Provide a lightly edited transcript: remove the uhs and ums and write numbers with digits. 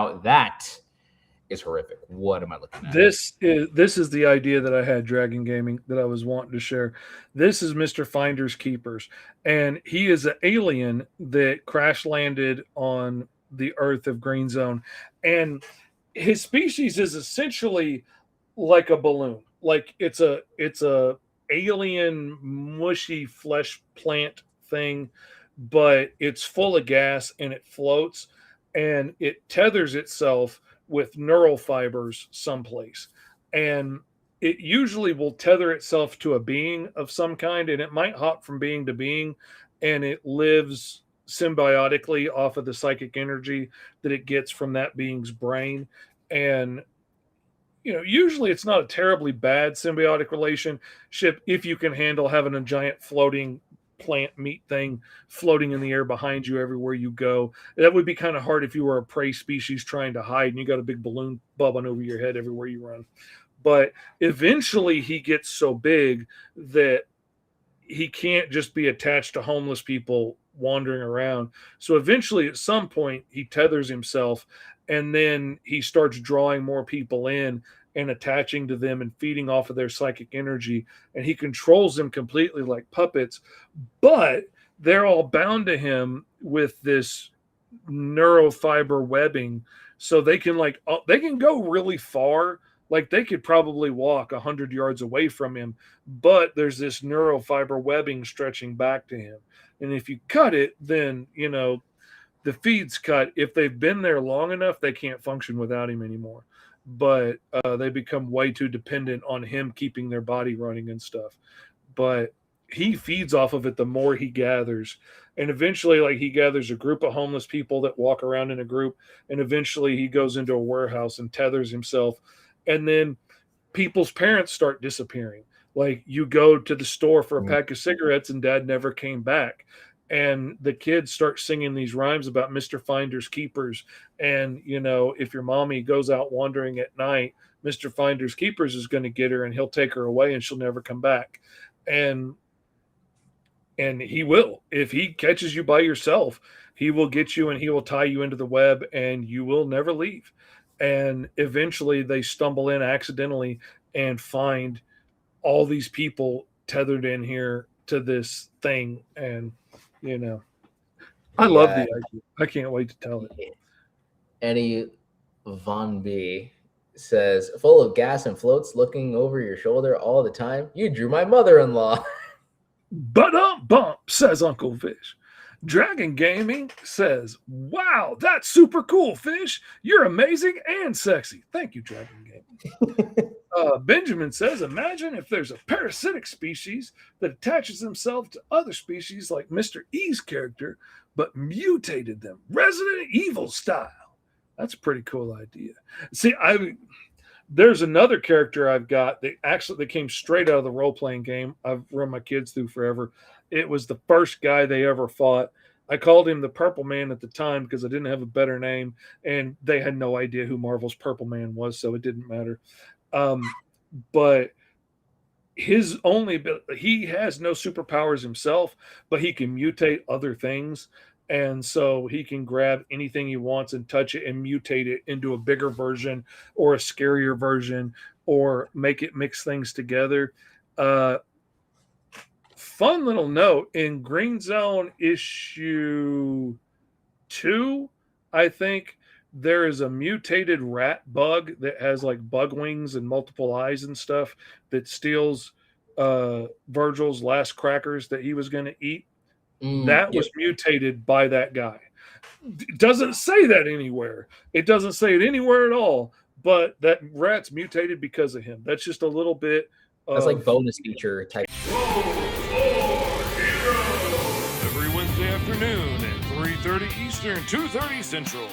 Now that is horrific. What am I looking at? This is the idea that I had, Dragon Gaming, that I was wanting to share. This is Mr. Finders Keepers, and he is an alien that crash landed on the Earth of Green Zone, and his species is essentially like a balloon. Like it's a alien mushy flesh plant thing, but it's full of gas and it floats and it tethers itself with neural fibers someplace. And it usually will tether itself to a being of some kind, and it might hop from being to being, and it lives symbiotically off of the psychic energy that it gets from that being's brain. And usually it's not a terribly bad symbiotic relationship if you can handle having a giant floating plant meat thing floating in the air behind you everywhere you go. That would be kind of hard if you were a prey species trying to hide and you got a big balloon bubbling over your head everywhere you run. But eventually he gets so big that he can't just be attached to homeless people wandering around. So eventually, at some point, he tethers himself and then he starts drawing more people in and attaching to them and feeding off of their psychic energy. And he controls them completely like puppets, but they're all bound to him with this neurofiber webbing. So they can they can go really far. Like they could probably walk 100 yards away from him, but there's this neurofiber webbing stretching back to him. And if you cut it, then, the feed's cut. If they've been there long enough, they can't function without him anymore. But they become way too dependent on him keeping their body running and stuff. But he feeds off of it the more he gathers. And eventually, he gathers a group of homeless people that walk around in a group. And eventually he goes into a warehouse and tethers himself. And then people's parents start disappearing. Like you go to the store for a pack of cigarettes and dad never came back. And the kids start singing these rhymes about Mr. Finders Keepers. And, if your mommy goes out wandering at night, Mr. Finders Keepers is going to get her and he'll take her away and she'll never come back. And he will. If he catches you by yourself, he will get you and he will tie you into the web and you will never leave. And eventually they stumble in accidentally and find all these people tethered in here to this thing. And, I love the idea. I can't wait to tell it. Eddie Von B says, full of gas and floats looking over your shoulder all the time. You drew my mother-in-law. Bump, says Uncle Fish. Dragon Gaming says, wow, that's super cool, Fish. You're amazing and sexy. Thank you, Dragon Gaming. Benjamin says, imagine if there's a parasitic species that attaches themselves to other species like Mr. E's character, but mutated them, Resident Evil style. That's a pretty cool idea. See, there's another character I've got that came straight out of the role-playing game I've run my kids through forever. It was the first guy they ever fought. I called him the Purple Man at the time because I didn't have a better name, and they had no idea who Marvel's Purple Man was, so it didn't matter. But he has no superpowers himself, but he can mutate other things. And so he can grab anything he wants and touch it and mutate it into a bigger version or a scarier version or make it mix things together. Fun little note, in Green Zone issue 2, I think, there is a mutated rat bug that has bug wings and multiple eyes and stuff that steals Virgil's last crackers that he was going to eat. That was mutated by that guy. It doesn't say that anywhere. It doesn't say it anywhere at all, but that rat's mutated because of him. That's just a little bit That's like bonus feature type. Every Wednesday afternoon at 3:30 Eastern, 2:30 Central.